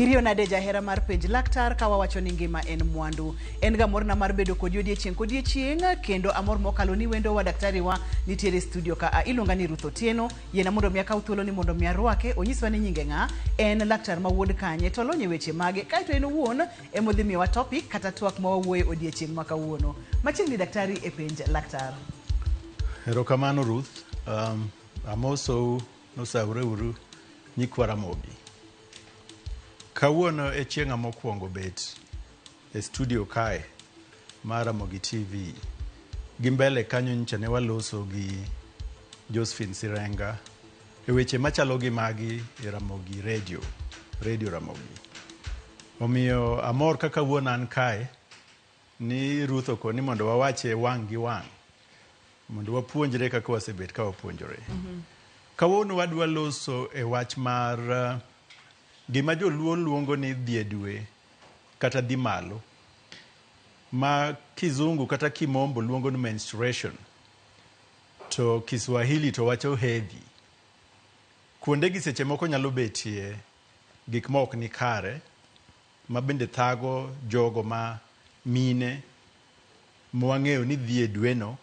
Irio nade jahera mar penj laktar kawa wacho ni ngima en mwandu. En ga morna mar bedo kod odiechieng' kendo amor mokalo ni wendo wa daktari wa nitiere studio ka ilonga ni Ruth Otieno yena mondo miya kaw thuolo ni mondo miya rwake onyiswa ni nyinge ng'a en laktar ma wuod kanye to lonye weche mage kaito en wuon emodhi miwa topic kata twak ma wawuoye odiechieng' ma kawuono. Machiegni daktari e penj laktar. Erokamano Ruth, amoso nosaure uru nyikwa Ramogi. Kawuono e chieng'a mokwongo bet e studio kae mar Ramogi TV. Gimbele kanyo nyicha ne waloso gi Josephine Sirenga e weche machalo gi magi e Ramogi Radio Ramogi. Omiyo amor kaka wuona an kae ni Ruth okoni mondo wawache wang' gi wang'. Mondo wapuonjre kaka wasebet ka wapuonjore. Kawuono wadwa loso e wach mar gima joluo luongo ni dhie dwe kata dhi malo, ma kizungu kata kimombo luongo ni menstruation, to Kiswahili to wacho hedhi. Kuonde gi seche moko nyalo betie gik ma ok ni kare, ma bende thago jogo ma mine mwang'eyo ni dhie dweno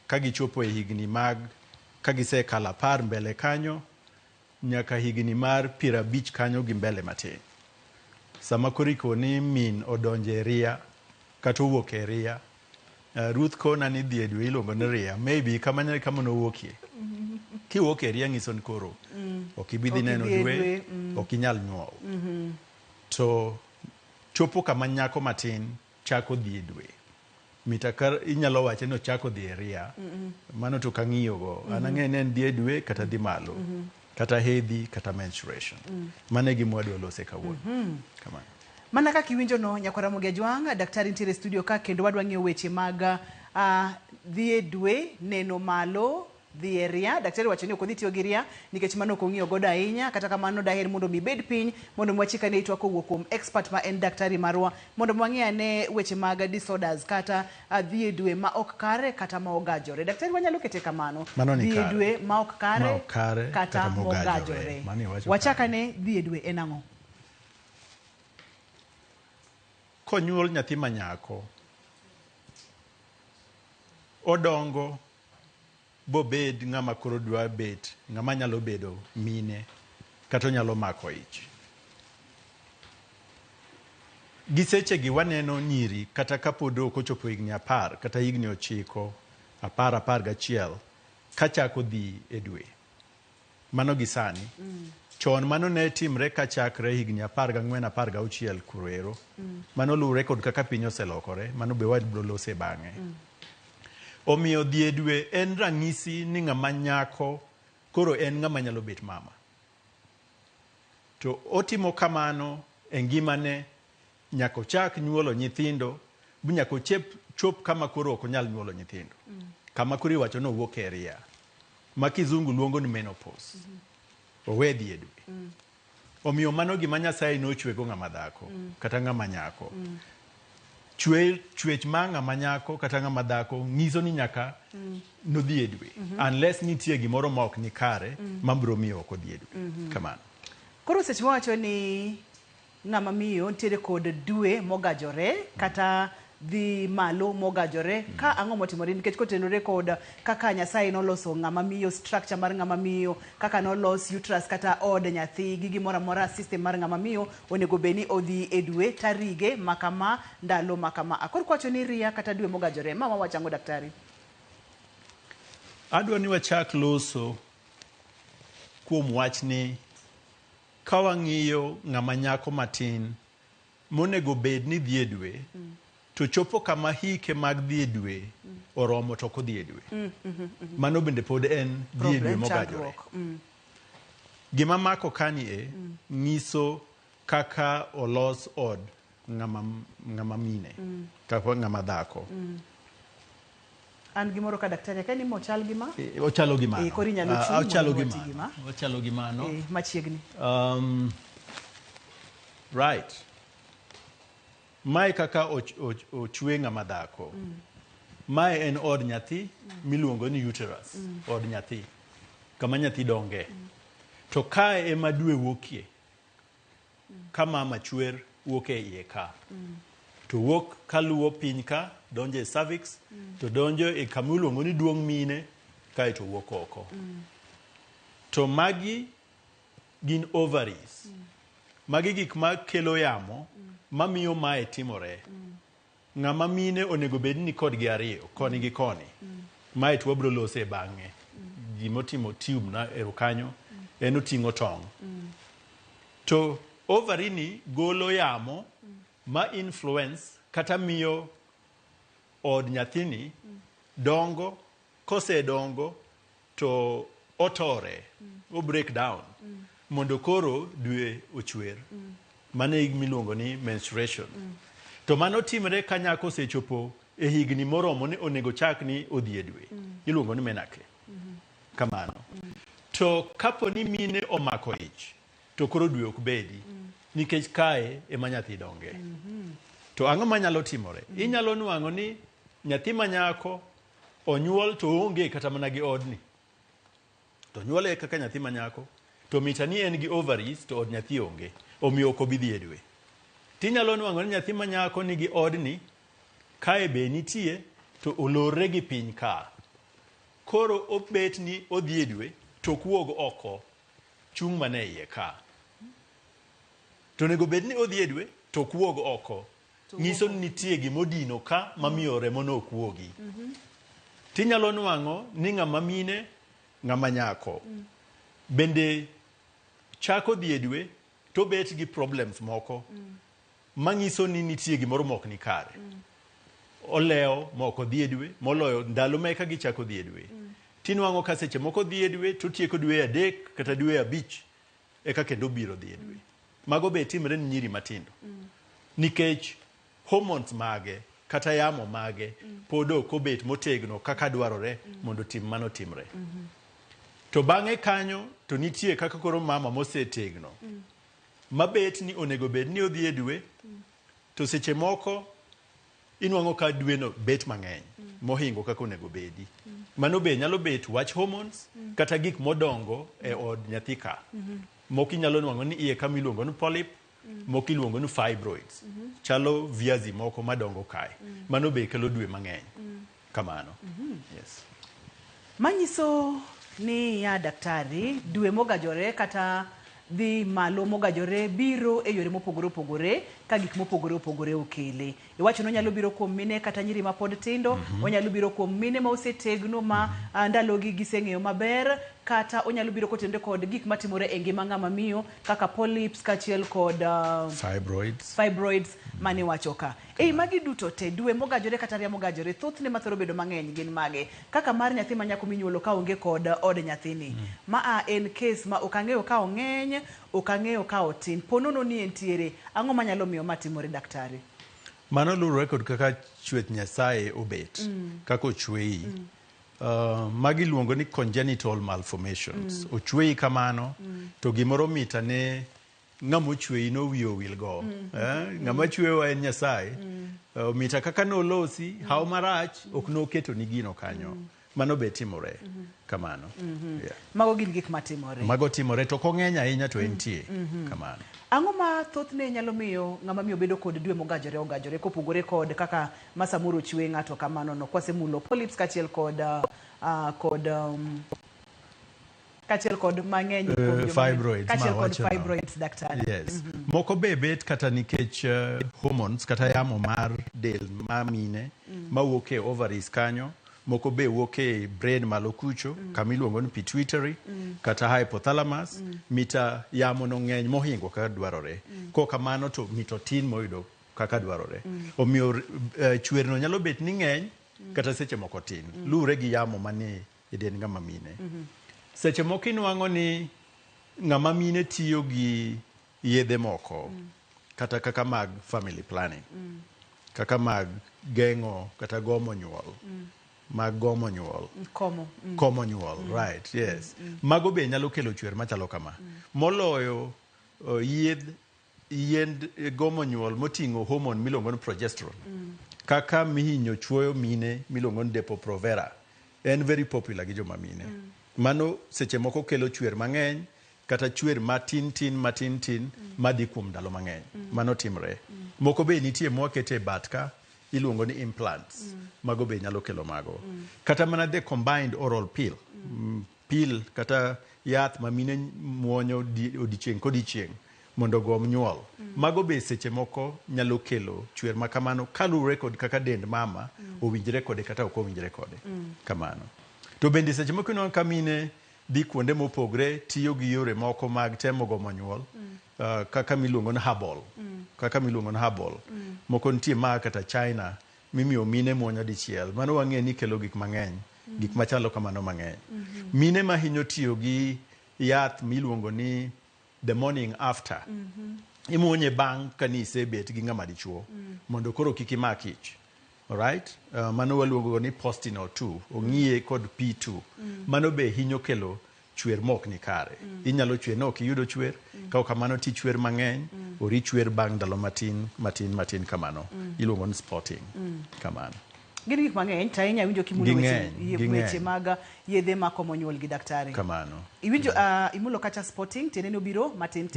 ka gichopo e higni mag ka gisekalo 10 mbele kanyo nyaka higni mar 50 kanyo gi mbele matin. Sama koriko ni min odonje ria kata owuok e ria, Ruth kona ni dhie dwe ilongo ni ria, maybe kamanya kama nowuokie. Kiwuok e ria ng'iso ni koro ok ibidhi neno dwe, ok inyal nyuol. To chopo kama nyako matin chako dhie dwe. Mitakar inyalo wache no chako dhie ria, mano to kang'iyo go. Anang'e ne en dhie dwe kata dhi malo. Kata hedhi kata menstruation. Mane gimwadwa lose kawuono. Kamano. Mana kaka iwinjo no nyakwa Ramogi Ajwang', daktari nitiere studio ka kendo wadwa ng'iyo weche mag dhie dwe, neno malo, dhie ria. Daktari wacho ni ok odhi tiyo gi ria nikech mano ok ong'iyo godo ahinya, kata kamano daher mondo mi bed piny mondo mwachika ne itwa kowuok kuom expert ma en daktari marwa mondo mwang'e ane weche mag disorders kata dhie dwe ma ok kare kata ma ogajore. Daktari wanyalo kete kamano. Dhie dwe ma ok kare kata ma ogajore. Wachaka ne dhie dwe en ang'o? Konyuol nyathi manyako odongo bobed ng'ama koro dwa bet, ng'ama nyalo bedo mine kata nyalo mako ich. Giseche gi waneno nyiri kata kapod ok ochopo higni 10 kata higni 9, 11 kachako dhi e dwe. Mano gisani. Chon mano ne timre kachakre higni 14, 16 kurero. Mano luwre kod kaka piny oselokore, mano be wadbro lose bang'e. Omiyo dhie dwe en ranyisi ni ng'ama nyako koro en ng'ama nyalo bet mama. To otimo kamano e ngimane nyako chak nyuolo nyithindo, nyako chop kama koro ok onyal nyuolo nyithindo. Kama koro iwacho no wuok e ria, ma kizungu luongo ni menopause. Owe dhie dwe. Omiyo mano gima Nyasaye nochwego ng'ama dhako kata ng'ama nyako. Chwech ma ng'ama nyako kata ng'ama dhako ng'iso ni nyaka nodhi e dwe. Unless nitie gimoro ma ok ni kare mabro miyo ok odhi e dwe. Kamano. Koro seche wacho ni ng'ama miyo nitiere kod dwe mogajore kata dhi malo mogajore, ka ang'o motimore nikech kotenore kod kaka Nyasaye noloso ng'ama miyo, structure mar ng'ama miyo, kaka nolos uterus kata od nyathi gi gimoro amora, system mar ng'ama miyo onego beni odhi e dwe tarige makama ndalo makama. Akor kwacho ni ria kata dwe mogajore, mama wachango daktari. Adwa ni wachak loso kuom wach ni kawang'iyo ng'ama nyako matin monego bed ni dhie dwe, to chopo kama hike mag dhie dwe oromo to kodhi e dwe. Mano bende pod en dhie dwe mogajore. Gima mako kani nyiso kaka olos od ng'ama mine kaka ng'ama dhako. An gimoro ka daktari ka ni mochal gima? Ochalo gimano. Kori nyalo chung. Ochalo gimano. Machiegni. Right. Mae kaka ochwe ng'ama dhako. Mae en od nyathi miluongo ni uterus. Od nyathi. Kama nyathi donge. To kae ema dwe wuokie. ka mama chwer wuok e iye ka. To wuok kaluwo piny ka, donjo e cervix, to donjo e kama iluongo ni duong' mine, kae to wuok oko. To magi gin ovaries. Magi gik ma kelo yamo, mamiyo mae timore. Ng'ama mine onego bed ni kodgi ariyo, koni gi koni. Mae to wabro lose bang'e. Gimotimo tube na ero kanyo, en oting'o tong'. To ovary ni golo yamo ma influence kata miyo od nyathini dongo, kose dongo to otore, o break down, mondo koro dwe ochwer. Mano e miluongo ni menstruation. To mano timre ka nyako osechopo e higni moromo ni onego chak ni odhi e dwe. Iluongo ni menake. Kamano. To kapo ni mine omako ich, to koro dwe ok bedi, nikech kae ema nyathi donge. To ang'o manyalo timore? Inyalo nwang'o ni nyathi manyako onyuol to onge kata mana gi odni. To nyuole kaka nyathi manyako, to mita ni en gi ovaries to od nyathi onge, omiyo ok obi dhi e dwe. Tinyalo nwang'o ni nyathi manyako nigi odni, kae be nitie, to olorre gi piny ka. Koro obet ni odhi e dwe, to kuog oko, chung' mane iye ka. To nego bed ni odhi e dwe, to kuog oko. Nyiso ni nitie gimodino ka mamiyo remo no kuogi. Tinyalo nwang'o ni ng'ama mine, ng'ama nyako. Bende chako dhi e dwe, to bet gi problems moko. Manyiso ni nitie gimoro mok ni kare. Oleo moko dhi e dwe, moloyo ndalo meka gichako dhi e dwe. Tinwang'o ka seche moko dhi e dwe, to tieko dwe 3 kata dwe 5, eka kendo biro dhi e dwe. Mago be timre ni nyiri matindo. Nikech hormones mage, kata yamo mage, pod ok obet motegno kaka dwarore mondo tim mano timre. To bang'e kanyo, to nitie kaka koro mama mosetegno. Mabet ni onego bed ni odhi e dwe, to seche moko inwang'o ka dweno bet mang'eny, mohingo kaka onego bedi. Mano be nyalo bet wach hormones, kata gik modongo e od nyathi ka. Moko inyalo nwang'o ni iye kama iluongo ni polyp, moko iluongo ni fibroids. Chalo viazi moko madongo kae. Mano be kelo dwe mang'eny. Kamano. Yes. Manyiso ni ya daktari, dwe mogajore kata dhi malo mogajore biro e yore mopogore opogore, ka gik mopogore opogore okele. Iwacho no nyalo biro kuom mine kata nyiri ma pod tindo, onyalo biro kuom mine ma osetegno ma ndalogi giseng'eyo maber, kata onyalo biro kotende kod gik matimore e ngima ng'ama miyo kaka polyps kachiel kod fibroids mane wacho ka. Magi duto te dwe mogajore kata ria mogajore thothne mathoro bedo mang'eny gin mage. Kaka mar nyathi ma nyako minyuolo ka onge kod od nyathini. Ma en case ma ok ang'eyo ka ong'eny, ok ang'eyo ka otin. Ponono ni entiere. Ang'o manyalo miyo matimore daktari? Mano lurore kod kaka chwech Nyasaye obet, kaka ochweyi. Magi luongo ni congenital malformations. Ochweyi kamano, to gimoro mita ne ng'ama ochweyi no wiyo wil go. Ng'ama chwewa en Nyasaye. Mita kaka nolosi, hao marach, ok noketo ni gino kanyo. Mano be timore kamano. Mago gin gik matimore. Mago timore, to kong'eny ahinya to entie kamano. Ang'o ma thothne nyalo miyo ng'ama miyo bedo kod dwe mogajore kopogore kod kaka masamuro chwe ng'ato kamano no, kwasemulo polyps kachiel kod mang'eny fibroids daktari. Yes. Moko be bet kata nikech hormones kata yamo mar del ma mine mawuok e ovaries kanyo. Moko be wuok e brain malo kucho, kama iluongo ni pituitary, kata hypothalamus, mita yamo no ng'eny mohingo kaka dwarore. Kamano to mito tin moyudo kaka dwarore. Omiyo chwerno nyalo bet ni ng'eny, kata seche moko tin. Lure gi yamo mane e dend ng'ama mine. Seche moko inwang'o ni ng'ama mine tiyo gi yedhe moko, kata kaka mag family planning, kaka mag geng'o kata gomo nyuol. Komo nyuol, right, yes. Mago be nyalo kelo chwer machalo kama. Moloyo yiend gomo nyuol moting'o hormone miluongo ni progesterone. Kaka mihinyo chuoyo mine miluongo ni Depo-Provera. En very popular gi joma mine. Mano seche moko kelo chwer mang'eny, kata chwer matin madhi kuom ndalo mang'eny. Mano timre. Moko be nitie mwakete batka iluongo ni implants. Mago be nyalo kelo mago. Kata mana the combined oral pill. Pill kata yath ma mine muonyo odichieng' kodichieng' mondo gom nyuol. Mago be seche moko nyalo kelo chwer makamano kalure kod kaka dend mama owinjre kode kata ok owinjre kode. Kamano. To bende seche moko ino kamine dhi kuonde mopogre tiyo gi yore moko mag temo gomo nyuol. Kaka miluongo ni herbal. Moko nitie ma kata China mimiyo mine muonyo dichiel. Mano wang'e ni kelo gik mang'eny. Gik machalo kamano mang'eny. Mine ma hinyo tiyo gi yath miluongo ni the morning after. Imuonye bang' kanise bet gi ng'ama dichuo. Mondo koro kik imak ich. Alright? Mano waluongo ni postinol 2. Ong'iye kod P2. Mano be hinyo kelo chwer mok ni kare. Inyalo chwer no kiyudo chwer. Kao kamano ti chwer mang'eny. Ori chwer bang' ndalo matin kamano. Iluongo ni spotting. Kamano. Gin gik mang'eny ta inya winjo kimulo weche mag yedhe ma komo nyuol gi daktari. Kamano. Iwinjo imulo kata spotting tiende no biro matin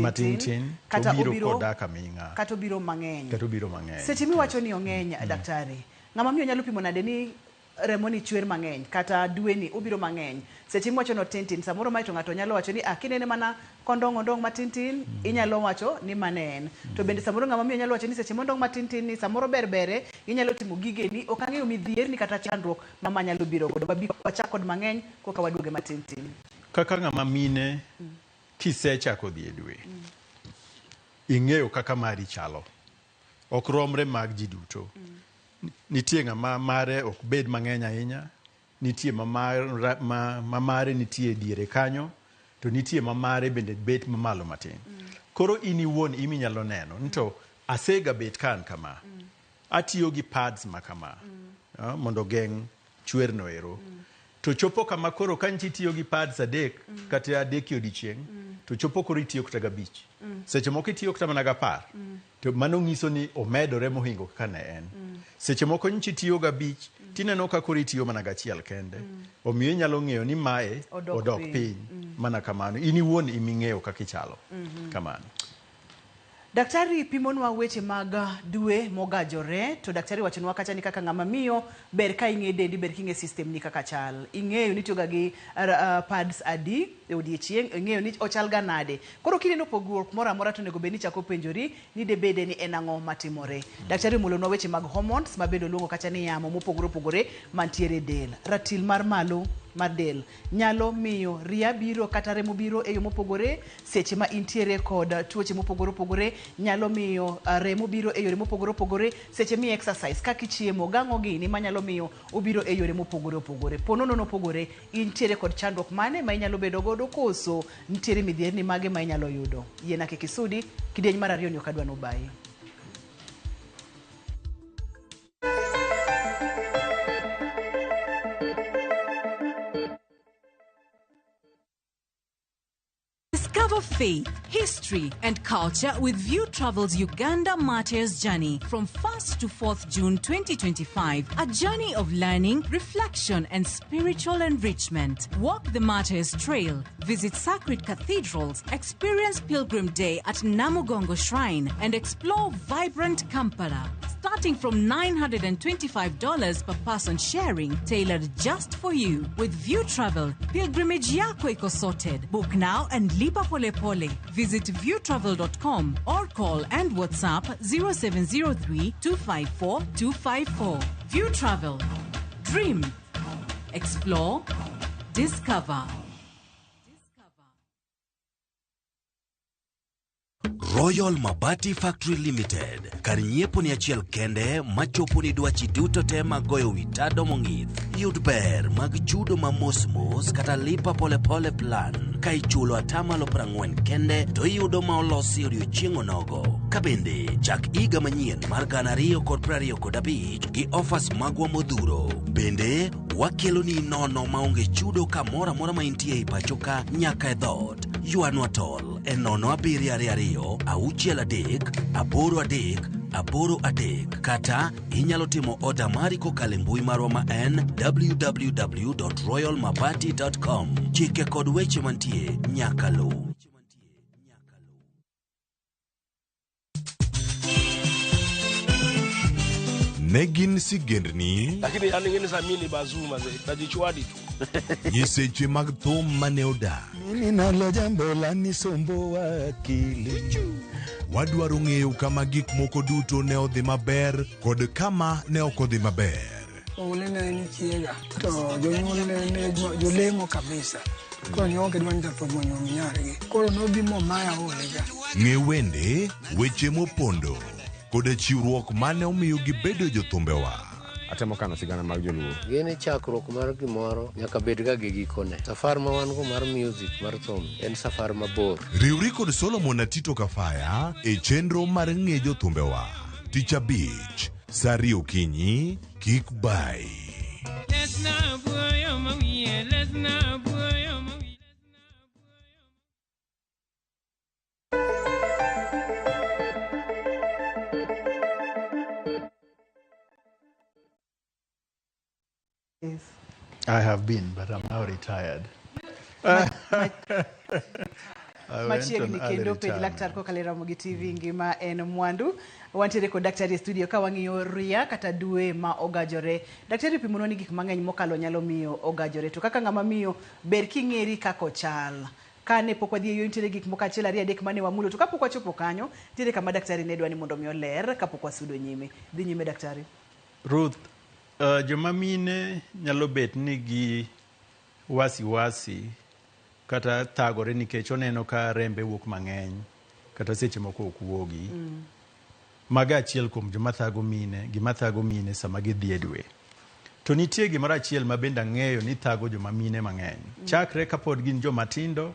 kata obiro koda kaminga. Kata obiro mang'eny. Seche miwacho ni ong'eny daktari. Ng'ama miyo nyalo pimo nade ni remo ni chwer mang'eny kata dwe ni obiro mang'eny. Seche miwacho no tin samoro mai to ng'ato nyalo wacho ni kinene mana kondong matin inyalo wacho ni manen. To bende samoro ng'ama miyo nyalo wacho ni seche mondong matin ni samoro berbere inyalo timo gige ni ok ang'eyo midhier ni kata chandruok mama nyalo biro godo babi wacha kod mang'eny koka waduoge matin. Kaka ng'ama mine kisechako dhi e dwe. Ing'eyo kaka mari chalo. Ok romre mag ji duto. Nitie ng'ama mare ok bed mang'eny ahinya. Nitie mare nitie diere kanyo. To nitie mare bende bet mamalo matin. Koro ini won imi nyalo neno. Nito asega bet kan kama. Atiyo gi pads makama. Mondo geng' chwer no ero. To chopo kama koro kanchi tiyo gi pads adek kata adek odiechieng'. To chopo koro itiyo kata gabich. Seche moko itiyo kata mana gapar. To mano ng'iso ni omedore mohingo kaka ne en. Seche moko nchi tiyo gabich tineno ka koro itiyo mana gachiel kende. Omiyo nyalo ng'eyo ni mae odok piny. Mana kamano. Ini wuon iming'eyo kaka ichalo. Kamano. Daktari pimonwa weche mag dwe mogajore to daktari wachonwa kacha ni kaka ng'ama miyo ber ka ing'e dendi ber king'e system ni kaka chal. Ing'eyo ni tiyoga gi pads adi e odiechieng', ing'eyo ni ochal ga nade. Koro kineno pogruok moro amora to nego bed ni chako penjori ni de bede ni en ang'o matimore. Daktari mulonwa weche mag hormones mabedo luongo kacha ni yamo mopogore mantiere del. Ratil mar malo mar del nyalo miyo ria biro kata remo biro e yo mopogore. Seche ma intiere kod tuoche mopogore nyalo miyo remo biro e yore mopogore. Seche mi exercise kaka ichiemo gang'o gini manyalo miyo obiro e yore mopogore. Ponono nopogore intiere kod chandruok mane ma inyalo bedo godo koso nitiere midhierni mage ma inyalo yudo. Yiena kikisudi kidieny mar ariyo ni okadwa nobai. Discover faith, history, and culture with View Travel's Uganda Martyrs Journey from 1st to 4th June 2025. A journey of learning, reflection, and spiritual enrichment. Walk the Martyrs Trail, visit sacred cathedrals, experience Pilgrim Day at Namugongo Shrine, and explore vibrant Kampala. Starting from $925 per person sharing, tailored just for you. With View Travel, pilgrimage yako iko sorted. Book now and lipa pole pole. Visit viewtravel.com or call and WhatsApp 0703 254 254. View Travel. Dream. Explore. Discover. Royal Mabati Factory Limited. Karinyiepo ni achiel kende machopo ni dwachi duto te magoyo witado mong'ith. Yud ber mag chudo ma mos kata lipa pole pole plan. Ka ichulo atamalo 40 kende to iyudo ma olosi odiochieng' onogo. Kabende chak iga manyien mar 2025 gi offers magwa modhuro. Bende wakelo ni nono maonge chudo kamora mora ma intie i pachoka nyaka e dhot. Yuanwa tol e 07223 kata inyalo timo order mari kokalo mbui marwa ma en www.royalmabati.com. Chike kod weche mantie nyaka lu. Negin sigendni lakini aningeni samini bazuma tajichwadi tu nyiseche mag thum mane oda Mimi nalo jambo la nisombo akili. wadwaro ng'eyo kama gik moko duto ne odhi maber kod kama ne ok odhi maber. Ulene ni chiega to jonyuol ne jolemo kabisa ko nyonge dwan japomo nyargi koro nobi mo maya olega. Ng'e wende weche mopondo kod chiwruok mane omiyo gibedo jothumbewa. Atemo kano sigana mag joluo. Gini chakruok mar gimoro nyaka bed ga gi gikone. Safar ma wan go mar music mar thum en safar mabor. Riwri kod Solomon Atito Kafaya e chenro mar ng'e jothumbewa. Tich Abich, saa 2 okinyi, kik bai. Yes. I have been, but I'm now retired. Machiegni kendo penj laktar kokalo Ramogi TV ngima en mwandu. Wantiere kod daktari e studio ka wang'iyo Ria kata dwe ma ogajore. Daktari pimonwa ni gik mang'eny mokalo nyalo miyo ogajore. To kaka ng'ama miyo ber king'eri kako chal. Kane pok wadhi yo nitiere gik moko achiel ariyo adek mane wamulo to kapok wachopo kanyo nitiere kama daktari ne dwa ni mondo mi oler kapok wasudo nyime. Dhi nyime daktari. Ruth, joma mine nyalo bet ni gi wasi kata thagore nikech oneno ka rembe wuok mang'eny kata seche moko ok wuogi. Maga achiel kuom joma thago mine sama gidhi e dwe. To nitie gimoro achiel ma bende ang'eyo ni thago joma mine mang'eny. Chakre kapod gin joma tindo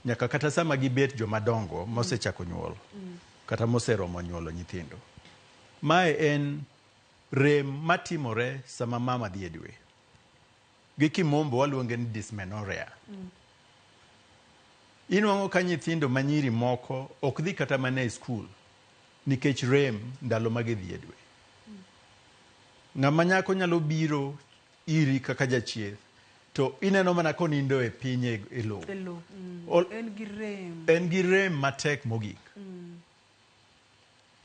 nyaka kata sama gibet joma dongo mosechako nyuol kata moseromo nyuolo nyithindo. Mae en rem matimore sama mama dhi e dwe. Gi kimombo waluonge ni dysmenorrhea. Inwang'o ka nyithindo manyiri moko ok dhi kata mana e skul nikech rem ndalo ma gidhi e dwe. Ng'ama nyako nyalo biro iri kaka jachieth to ineno mana konindo e piny e lowo. En gi rem matek mogik.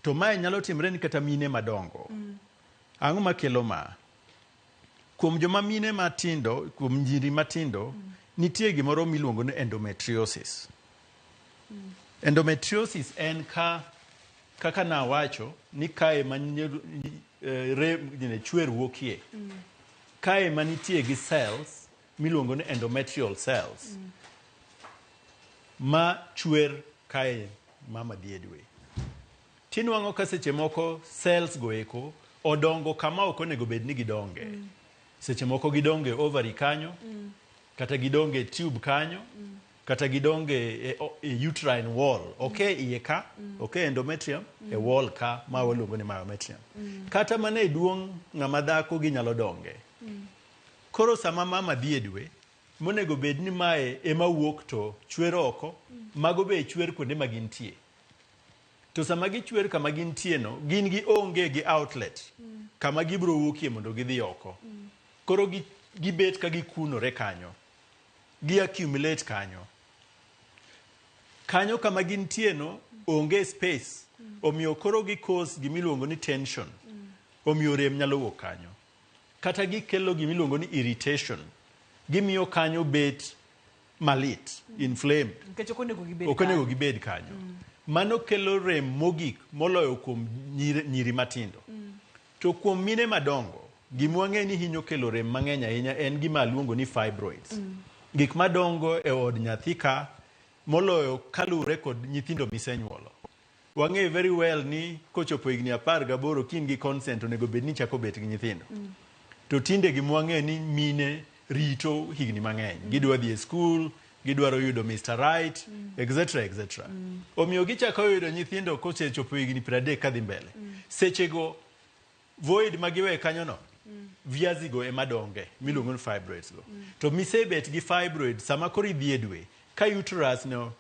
To mae nyalo timre ni kata mine madongo. Ang'o makelo ma? Kuom joma mine matindo, kuom njiri matindo, nitie gimoro miluongo ni endometriosis. Endometriosis en kaka nawacho ni kae chwer wuokie. Kae manitie gi cells miluongo ni endometrial cells. Ma chwer kae mama dhi e dwe. Tinwang'o ka seche moko cells go eko odongo kama ok onego bed ni gidonge. Seche moko gidonge ovary kanyo, kata gidonge tube kanyo, kata gidonge e uterine wall. Iye ka, endometrium, e wall ka, ma waluongo ni myometrium. Kata mana e duong' ng'ama dhako ginyalo donge. Koro sama mama dhi e dwe, monego bed ni mae ema wuok to chwer oko, mago be chwer kuonde ma gintie. To sama gichwer kama gintie no, gin gi onge gi outlet, kama gibro wuokie mondo gidhi oko. Koro gibet ka gikunore kanyo. Gi accumulate kanyo. Kanyo kama gintie no, onge space. Omiyo koro gi cause gimiluongo ni tension. Omiyo rem nyalo wuok kanyo. Kata gikelo gimiluongo ni irritation. Gimiyo kanyo bet malit, inflamed. Okonego gibed kanyo. Mano kelo rem mogik moloyo kuom nyiri matindo. To kuom mine madongo, gimwang'e ni hinyo kelo rem mang'eny ahinya en gima luongo ni fibroids. Gik madongo e od nyathi ka moloyo kalure kod nyithindo misenyuolo. Wang'e very well ni kochopo higni 18 kin gi consent onego bed ni chako bet gi nyithindo. To tinde gimwang'e ni mine rito higni mang'eny. Gidwa dhi e skul, gidwaro yudo Mr. Right, etc. Omiyo gichako yudo nyithindo kosechopo higni 30 kadhi mbele. Sechego void magiwe kanyo no, viazi go ema donge, miluongo ni fibroids go. To misebet gi fibroid sama koro idhi e dwe, ka uterus no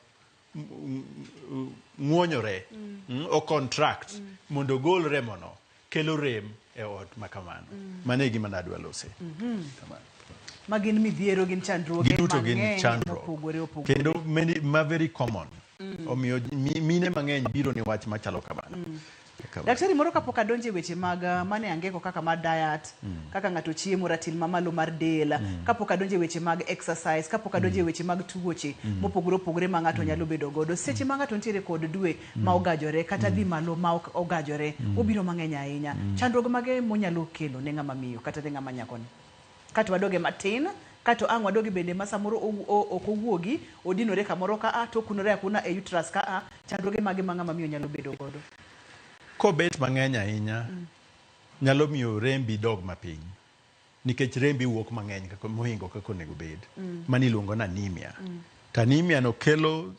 ng'wonyore, o contract, mondo gol remono, kelo rem e ot makamano. Mane gima nadwa lose. Magin midhiero gin chandruoge mang'eny mopogore opogore. Kendo ma very common. Omiyo mine mang'eny biro ni wach machalo kamano. Daktari moro kapok adonje weche mag mane angeko kaka mar diet, kaka ng'ato chiemo ratil mamalo mar del, kapok adonje weche mag exercise, kapok adonje weche mag tuoche mopogore opogore ma ng'ato nyalo bedo godo. Seche ma ng'ato nitiere kod dwe ma ogajore kata dhi malo ma ok ogajore, obiro mang'eny ahinya. Chandruok mage monyalo kelo ne ng'ama miyo kata ne ng'ama nyakoni. Kato wadoge matin, kato ang' wadoge bende ma samoro ok owuogi, odinore kamoro ka to kunore akuna e uterus ka chandruoge mage ma ng'ama miyo nyalo bedo godo. Kobet mang'eny ahinya nyalo miyo rembi dog mapiny nikech rembi wuok mang'eny mohingo kaka onego bed mani luongo na anemia. Anemia no kelo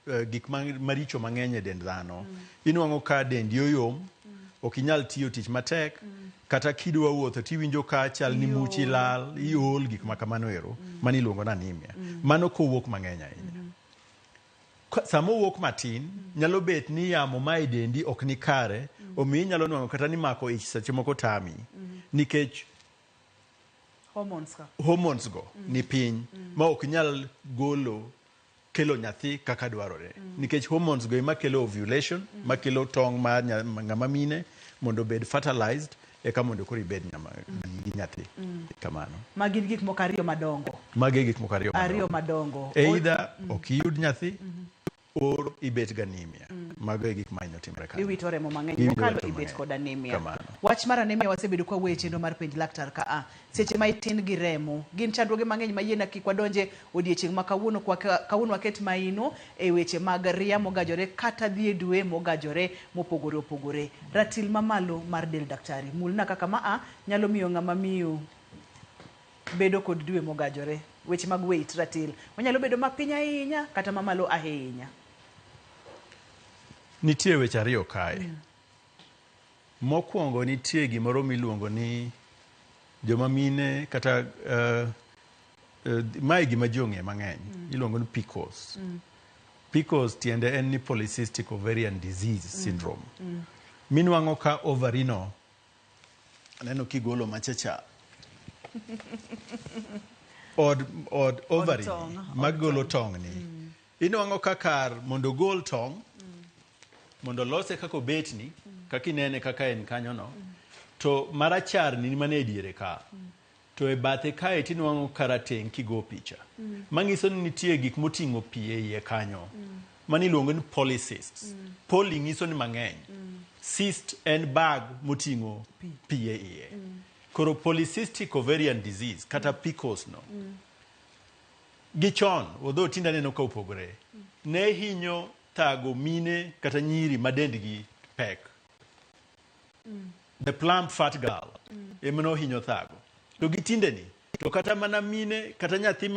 gik maricho mang'eny e dend dhano. Inuang'o ka dendi yoyom, ok inyal tiyo tich matek, kata kidwa wuotho tiwinjo ka chal ni muchi lal, iol gik makamano ero mani luongo na anemia. Mano kowuok mang'eny ahinya. Samo wuok matin nyalo bet ni yamo ma dendi ok ni kare, omiyo nyalo nuang'o kata ni mako ich seche moko tami nikech hormones go ni piny ma ok nyal kelo nyathi kaka dwarore nikech hormones go ema kelo ovulation, ma kelo tong' mar ng'ama mine mondo bed fertilized eka mondo koro ibed gi nyathi. Kamano. Magi gik moko ariyo madongo. Magi gik moko ariyo madongo. Either ok iyud nyathi or ibet gi anemia. Mago e gik manyo timre ka. Iwito remo mang'eny mokalo ibet kod anemia. Wach mar anemia wasebedo kwa weche chenro mar penj laktar ka seche ma itin gi remo gin chandruoge mang'eny ma yiena kik wadonje odiechieng' ma kawuono waket maino e weche mag ria mogajore kata dhi e dwe mogajore mopogore opogore. Ratil mamalo mar del daktari mulna kaka nyalo miyo ng'ama miyo bedo kod dwe mogajore. Weche mag weight ratil onyalo bedo mapiny ahinya kata mamalo ahinya. Nitie weche ariyo kae. Mokwongo nitie gimoro miluongo ni joma mine kata mae gima ji ong'e mang'eny iluongo ni PCOS. PCOS tiende en ni polycystic ovarian disease syndrome. Minuang'o ka ovarino aneno kigolo machacha od ovary magolo tong' ni. Inuang'o ka kar mondo gol tong' mondo lose kaka obetni kaka inene kaka en kanyo no to marachar ni mane diere ka to e bathe kae tinuang'o karateng' kigo picha manyiso ni nitie gik moting'o pi e iye kanyo mani luongo ni polycysts. Poly nyiso ni mang'eny, cyst en bag moting'o pi e iye. Koro polycystic ovarian disease kata PCOS no gichon odho tinda neno ka opogore ne hinyo thago mine kata nyiri madendgi pek. The plump fat girl emno hinyo thago to gitinde ni to kata mana mine kata nyathi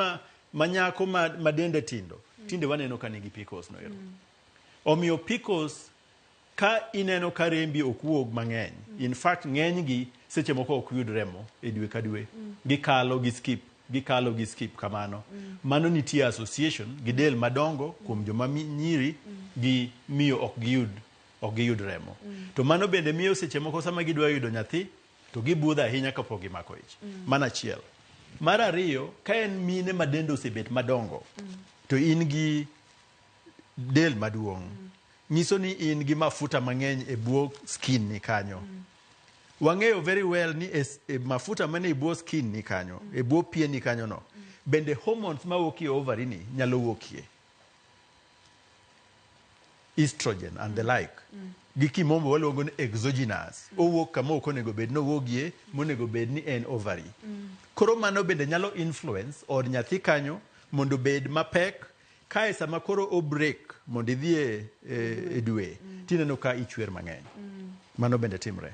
manyako madende tinde waneno ka nigi PCOS no ero. Omiyo PCOS ka ineno ka rembi ok wuog mang'eny, in fact ng'eny gi seche moko ok yud remo e dwe ka dwe, gikalo gi skip kamano. Mano nitie association gi del madongo kuom joma nyiri gi miyo ok giyud remo. To mano bende miyo seche moko sama gidwa yudo nyathi to gibudho ahinya kapok gimako ich. Mana achiel. Mar ariyo, ka en mine ma dende osebet madongo to in gi del maduong', nyiso ni in gi mafuta mang'eny e bwo skin ni kanyo. Wang'eyo very well ni mafuta mane e bwo skin ni kanyo, e bwo pien ni kanyo no, bende hormones ma wuokie ovary ni nyalo wuokie. Estrogen and the like. Gi kimombo waluongo ni exogenous. Owuok kama ok onego bed nowuogie, monego bed ni en ovary. Koro mano bende nyalo influence od nyathi kanyo mondo bed mapek, kae sama koro o break mondo idhi e dwe tineno ka ichwer mang'eny. Mano bende timre.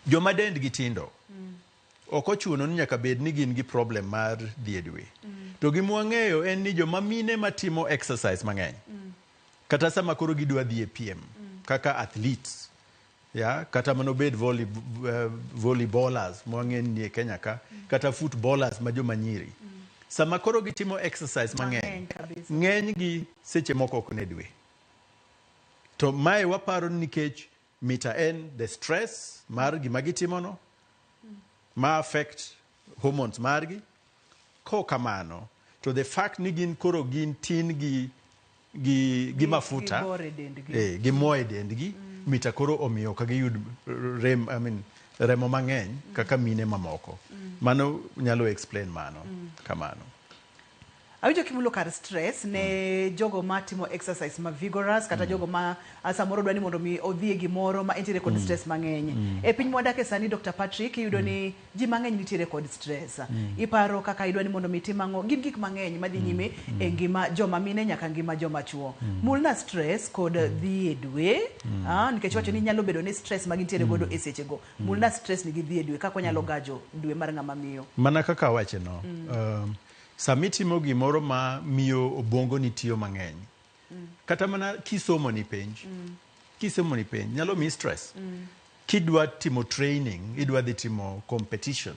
Joma dendgi tindo ok ochuno ni nyaka bed ni gin gi problem mar dhi e dwe. To gima wang'eyo en ni joma mine matimo exercise mang'eny kata sama koro gidwa dhi e piem kaka athletes, kata mano bed volleyballers mwang'en ni e Kenya ka, kata footballers ma joma nyiri, sama koro gitimo exercise mang'eny, ng'eny gi seche moko ok ne dwe. To mae waparo nikech mita en the stress mar gima gitimono ma affect hormones margi. Ko kamano to the fact ni gin koro gin tin gi mafuta gi mo e dendgi mita koro omiyo ka giyud remo mang'eny kaka mine mamoko. Mano nyalo explain mano kamano. Awinjo kimulo kar stress ne jogo matimo exercise ma vigorous kata jogo ma samoro dwani mondo mi odhi e gimoro ma entiere kod stress mang'eny. E piny mwadake sani Dr. Patrick iyudo ni ji mang'eny nitiere kod stress. Iparo kaka idwani mondo mi timang'o gin gik mang'eny madhi nyime e ngima joma mine nyaka ngima joma chuo. Mulna stress kod dhi e dwe, nikech wacho ni nyalo bedo ni stress ma gintiere godo e sechego. Mulna stress ni gi dhi e dwe kako nyalo gajo dwe mar ng'ama miyo. Mana kaka wache no. Samitimo gimoro ma miyo obongo ni tiyo mang'eny. Kata mana kisomo ni penj. Kisomo ni penj nyalo mi stress. Kidwa timo training, idwa dhi timo competition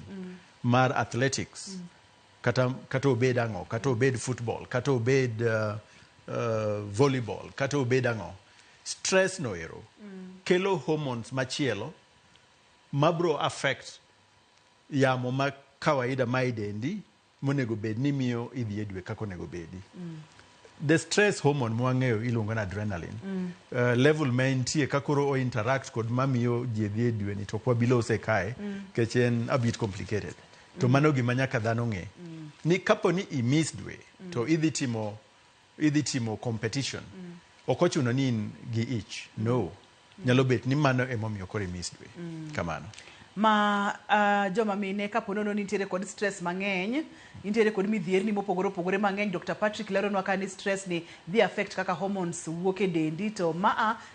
mar athletics. Kata obed ang'o, kata obed football, kata obed volleyball, kata obed ang'o. Stress no ero kelo hormones machielo mabro affect yamo ma kawaida ma idendi monego bed ni miyo idhi e dwe kako nego bedi. The stress hormone mwang'eyo iluongo na adrenaline. Level ma entie kakoro o interact kod mamiyo ji dhi e dwe ni to kwa bilose kae kech en a bit complicated. To mano gima nyaka dhano ng'e. Ni kapo ni i miss dwe to idhi timo competition. Okochuno ni in gi ich. No. Nyalo bet ni mano emomiyo koro i miss dwe. Kamano. Ma joma mine kapo nono nitiere kod stress mang'eny, nitiere kod midhierni mopogore opogore mang'eny. Dr. Patrick leronwa ka ni stress ni dhi affect kaka hormones wuok e dendi to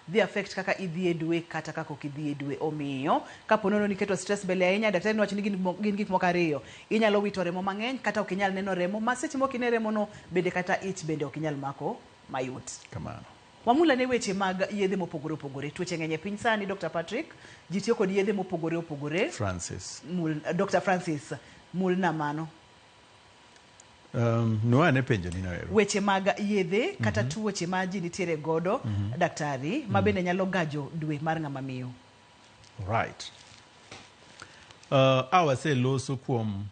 dhi affect kaka idhi e dwe kata kaka ok idhi e dwe. Omiyo kapo nono niketo stress mbele ahinya, daktari nowacho ni gin gik moko ariyo. Inyalo wito remo mang'eny kata ok inyal neno remo. Ma seche moko ine remo no bende kata ich bende ok inyal mako mayot. Kamano. Wamula ne weche mag yedhe mopogore opogore. Tuoche ng'eny e piny sani Dr. Patrick, ji tiyo kod yedhe mopogore opogore. Dr. Francis, mulna mano. Nuane penjo ni noero. Weche mag yedhe kata tuoche ma ji nitiere godo, daktari, ma bende nyalo gajo dwe mar ng'ama miyo. Right. Awase loso kuom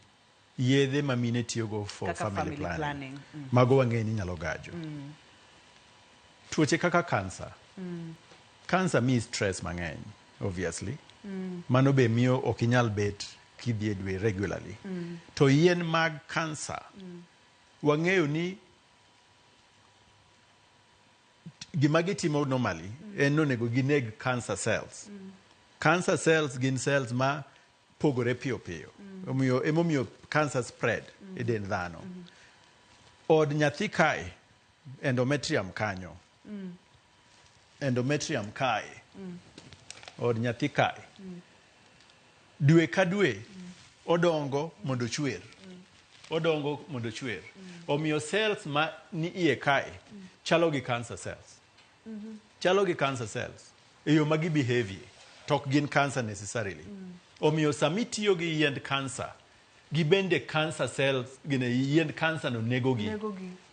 yedhe ma mine tiyogo for family planning. Mago wang'e ni nyalo gajo. Tuoche kaka cancer. Cancer means stress mang'eny, obviously. Mano be miyo ok inyal bet kidhi e dwe regularly. To yien mag cancer, wang'eyo ni gima gitimo normally en onego gineg cancer cells. Cancer cells gin cells ma pogore piyo piyo. Emomiyo cancer spread e dend dhano. Od nyathi kae, endometrium kanyo. Endometrium kae. Od nyathi kae. Dwe ka dwe odongo mondo chwer. Odongo mondo chwer. Omiyo cells ma ni iye kae chalo gi cancer cells. Chalo gi cancer cells. Eyo magi behavior. Tok gin cancer necessarily. Omiyo sami tiyo gi yiend cancer. Gibende cancer cells gine yiend cancer no nego gi.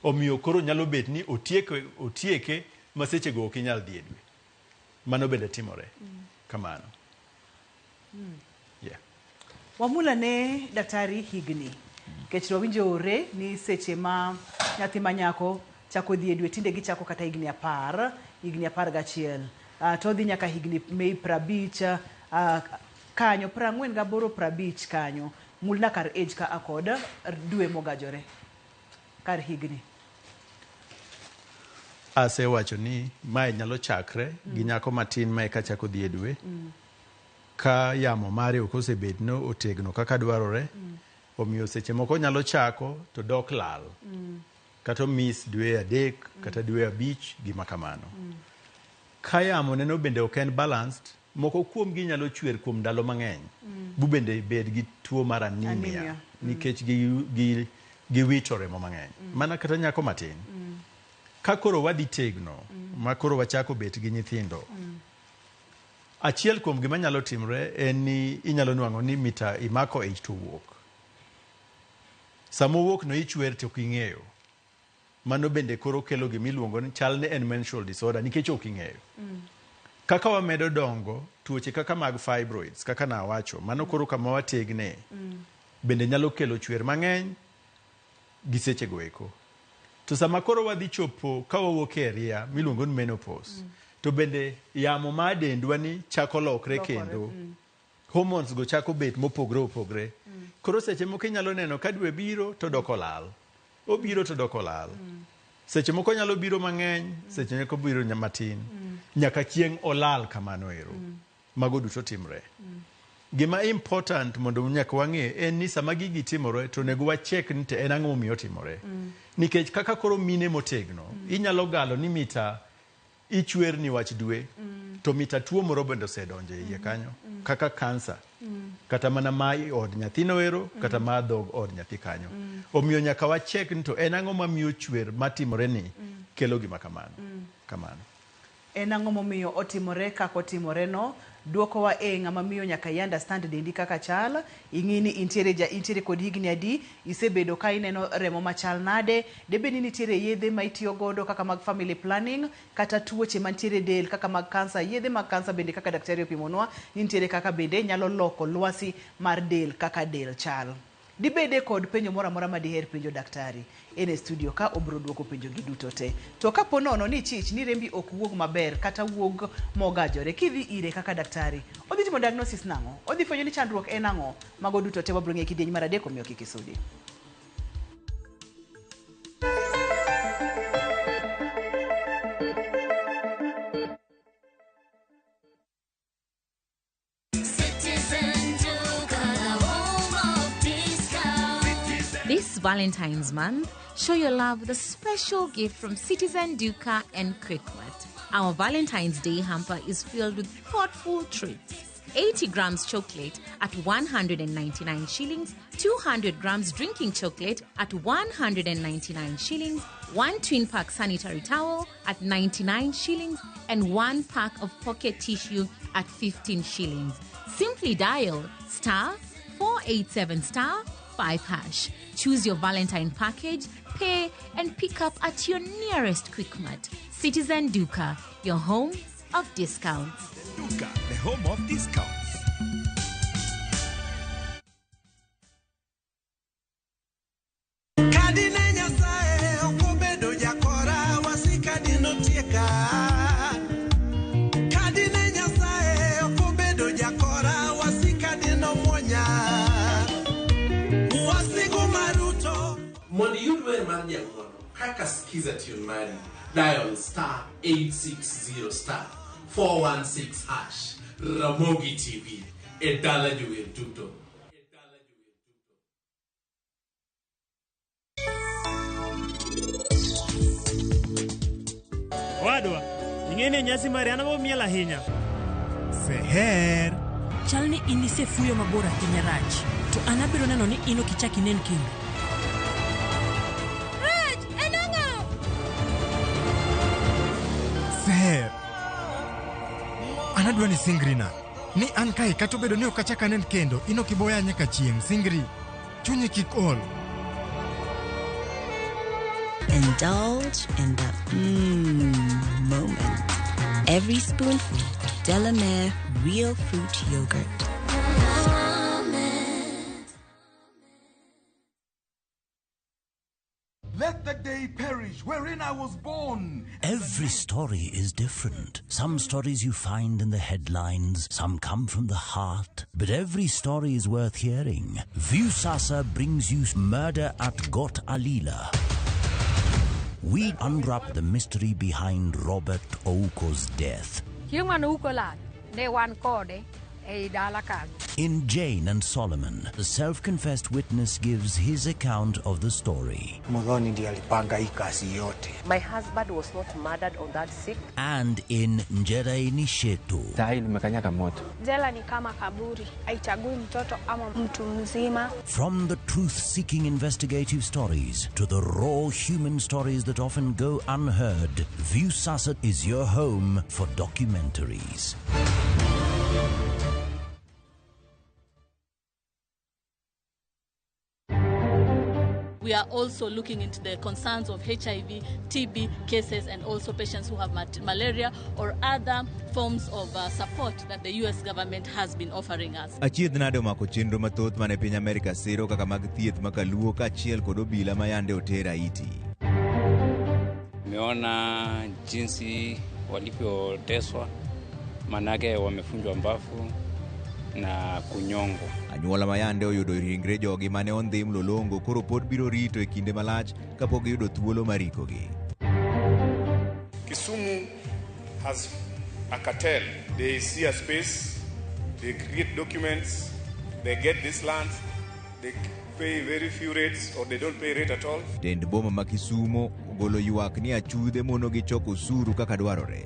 Omiyo koro nyalo bet ni otieke maseche go ok inyal dhi e dwe. Mano bende timore. Kamano. Yeah. Wamula ne daktari higni. Kech wawinjore ni seche ma nyathi manyako chako dhi e dwe tinde gichako kata higni 10, higni 11. To dhi nyaka higni mei 50, kanyo 48 50 kanyo. Mulna kar age ka akod dwe mogajore. Kar higni. Ase wacho ni mae nyalo chakre gi nyako matin ma eka chako dhi e dwe. Ka yamo mare ok osebed no otegno kaka dwarore. Omiyo seche moko nyalo chako to dok lal. Kata miss dwe 3 kata dwe 5 gima kamano. Ka yamo neno bende ok en balanced, moko kuom gi nyalo chwer kuom ndalo mang'eny. Bende bed gi tuo mar anemia. Nikech gi wito remo mang'eny. Mana kata nyako matin. Ka koro wadhi tegno, ma koro wachako bet gi nyithindo. Achiel kuom gima nyalo timre en ni inyalo nwang'o ni mita imako ich to wuok. Samo wuok no ichwer to king'eyo. Mano bende koro kelo gimiluongo ni chal ne en menstrual disorder nikech ok ing'eyo. Kaka wamedo dongo, tuoche kaka mag fibroids, kaka na wacho, mano koro kama wategne. Bende nyalo kelo chwer mang'eny gi seche go eko. To sama koro wadhi chopo ka wawuok e ria miluongo ni menopause. to bende yamo ma dendwa ni chako lokre kendo hormones go chako bet mopogre koro seche moko inyalo neno ka dwe biro to dok olal obiro to dok olal seche moko nyalo biro mang'eny seche moko biro matin nyaka chieng' olal kamano ero mago duto timre gima important mondo nyaka wang'e en ni sama gigi timore to nego wachek ni en ang'o momiyo timore nikech kaka koro mine motegno inyalo galo ni mita ichwer ni wach dwe to mita tuo moro bende osedonjo e iye kanyo kaka kansa kata mana mai od nyathino ero kata ma dhog od nyathi kanyo omiyo nyaka wachek ni to en ang'o mamiyo chwer matimore ni kelo gima kamano en ang'o momiyo otimore kaka otimore no duoko wa ng'ama miyo nyaka i understand dendi kaka chal ing'i ni intiere kod higni adi isebedo ka ineno remo machal nade debe ni nitiere yedhe ma itiyo godo kaka mag family planning kata tuoche mantiere del kaka mag kansa yedhe mag kansa bende kaka daktari opimonwa nitiere kaka bende nyalo loko lwasi mar del kaka del chal dibede kod penjo mora mora ma diher penjo daktari ene studio ka obro duoko penjo gi duto te to kapo nono ni chich ni rembi ok wuog maber kata wuog mogajore kidhi ire kaka daktari odhi timo diagnosis nang'o odhi fwenyo ni chandruok en ang'o mago duto te wabro ng'e kidieny mar adek omiyo kik isudi This Valentine's month, show your love with a special gift from Citizen Duca and Quickmart. Our Valentine's Day hamper is filled with thoughtful treats. 80 grams chocolate at 199 shillings, 200 grams drinking chocolate at 199 shillings, 1 twin pack sanitary towel at 99 shillings, and 1 pack of pocket tissue at 15 shillings. Simply dial *487*5#. Choose your Valentine package, pay, and pick up at your nearest Quickmart. Citizen Duca, your home of discounts. Duca, the home of discounts. Kaka skiza tune mari dial *860*416# Ramogi TV edala juwe tuto Wadwa ingene nyasi mariana bo miela hinya Seher chalni inise fuyo mabora hinya rach to anabiro neno ni ino kichaki nen kendo Seher anadwa ni singrina ni an kai kato bedo ni okachaka nen kendo ino kiboya nyaka chieng singri chunyi kik ol Indulge in that moment. Every spoonful Delamere real fruit yogurt. Let the day perish wherein I was born. Every story is different. Some stories you find in the headlines, some come from the heart, but every story is worth hearing. Viusasa brings you Murder at Got Alila. We unwrap the mystery behind Robert Ouko's death. In Jane and Solomon, the self-confessed witness gives his account of the story. My husband was not murdered on that sick. And in Njere Nishetu, from the truth-seeking investigative stories to the raw human stories that often go unheard, Viusasa is your home for documentaries. We are also looking into the concerns of HIV, TB cases, and also patients who have malaria or other forms of support that the U.S. government has been offering us. Achiedh nade omako chenro mathoth mane piny Amerika siro kaka mag thieth makaluo kaachiel kod obila mayande otera iti. Nimeona jinsi walivyoteswa, manake wamefunjwa mbavu na kunyongwa. Anyuola mayande oyudo ringre jogi mane ondhi mlolongo koro pod biro rito e kinde malach kapok giyudo thuolo marikogi. Kisumu has a cartel. They see a space, they create documents, they get this land, they pay very few rates or they don't pay rate at all. Tend boma ma Kisumo ogolo ywak ni achudhe mono gichoko osuru kaka dwarore.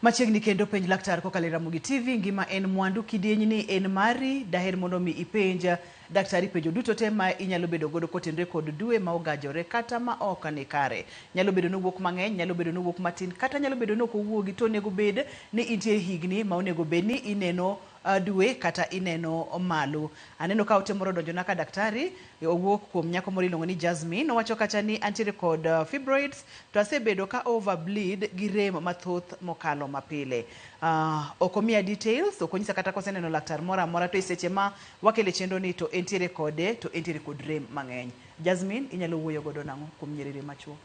Machiegni kendo penj laktar kokalo Ramogi TV, ngima en mwandu, kidieny ni en mari, daher mondo mi ipenja daktari penjo duto te ma inyalo bedo godo kotenre kod dwe ma ogajore kata ma ok ni kare. Nyalo bedo no wuok mang'eny, nyalo bedo no wuok matin, kata nyalo bedo no kowuogi, to nego bed ni intie higni ma onego bed ni ineno dwe kata ineno malo. Aneno ka otemoro donjona ka daktari owuok kuom nyako moro iluongo ni Jasmine, owacho kacha ni antiere kod fibroids to asebedo ka overbleed gi rem mathoth mokalo mapile. Ok omiya details, ok onyisa kata koseneno laktar moro amora, to seche ma wakele chendo ni to entiere kode, to entiere kod rem mang'eny. Jasmine, inyalo wuoyo godo nang'o kuom nyiriri machuok?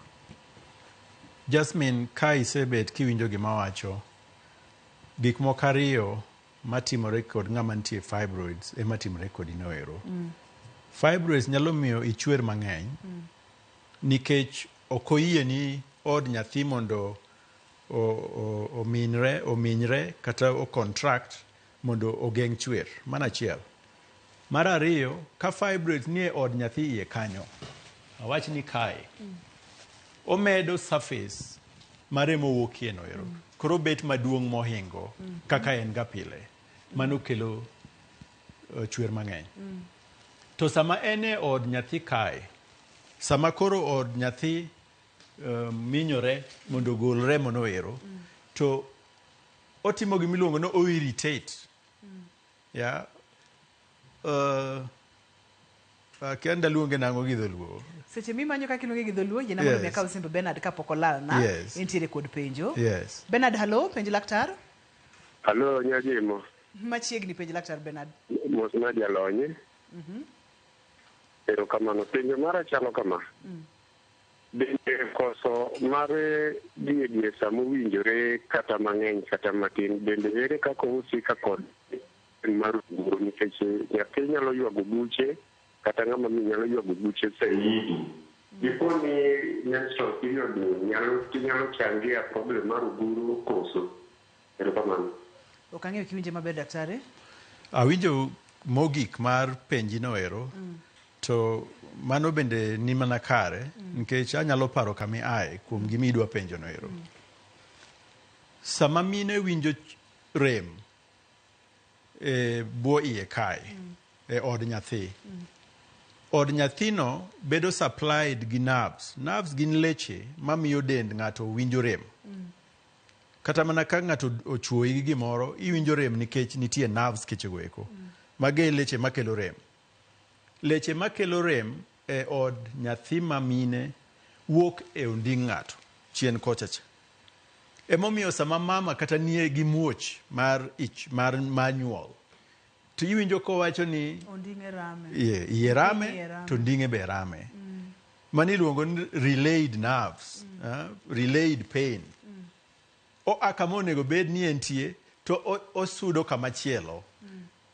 Jasmine, ka isebet kiwinjo gima wacho, gik moko ariyo matimore kod ng'ama nitie fibroids ema timore kod inoero. Fibroids nyalo miyo ichwer mang'eny nikech ok oyie ni od nyathi mondo ominyre kata o contract mondo ogeng' chwer. Mana achiel. Mar ariyo, ka fibroids nie od nyathi iye kanyo, awach ni kae, omedo surface mare mowuokie noero. Koro bet maduong' mohingo kaka en ga pile. Mano kelo chwer mang'eny. To sama en e od nyathi kae, sama koro od nyathi minyore mondo ogol remo noero, to otimo gimiluongo no o-irritate. Yeah. Kenda luonge nang'o gi dholuo. Seche mimanyo kaka iluonge gi dholuo, jena mondo miaka usimbe Bernard kapok olalna, entiere kod penjo. Yes. Bernard, halo, penj laktar. Halo, nyajimo. Machiegni penj laktar Bernard. Mos madi alonye. Pero kamano, penjo mara chalo kama. Bende koso mare die sama winjore kata mang'eny kata matin, bende ere kaka usika kod mar guru nikech nyathi nyalo ywago buche kata ng'ama nyalo ywago buche sahihi. Giponi menstrual period nyalo changia problem mar guru koso. Pero kamano. Ok ang'eyo kiwinje maber daktari. Awinjo mogik mar penji noero. To mano bende ni mana kare, nikech anyalo paro kami ae kuom gima idwa penjo noero. Sama mine winjo rem e buo iye kae, e od nyathi. Od nyathino bedo supplied gi nerves. Nerves gin leche mamiyo dend ng'ato winjo rem. Kata mana ka ng'ato ochuoyi gi gimoro, iwinjo rem nikech nitie nerves kechego eko. Mage leche makelo rem. Leche makelo rem e od nyathi mamine wuok e onding' ng'ato, chien kochacha. Emomiyo sama mama kata nie gi muoch mar ich, mar nyuol, to iwinjo kowacho ni onding'e rame. Iye rame, to onding'e be rame. Mani iluongo ni relayed nerves, relayed pain. Kama onego bed ni entie, to osudo kamachielo.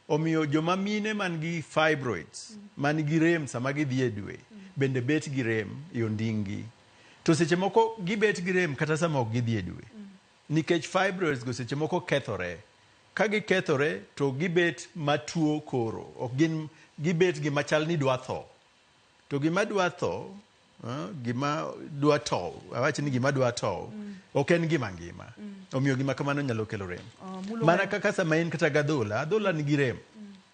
Omiyo joma mine man gi fibroids, man gi rem sama gidhi e dwe, bende bet gi rem e onding'gi. To seche moko gibet gi rem kata sama ok gidhi e dwe. Nikech fibroids go seche moko kethore. Ka gikethore to gibet matuo koro. Ok gin gibet gima chal ni dwa tho. To gima dwa tho, gima dwa tow, awach ni gima dwa tow, ok en gima ngima. Omiyo gima kamano nyalo kelo rem. Mana kaka sama in kata gadhola, adhola nigi rem.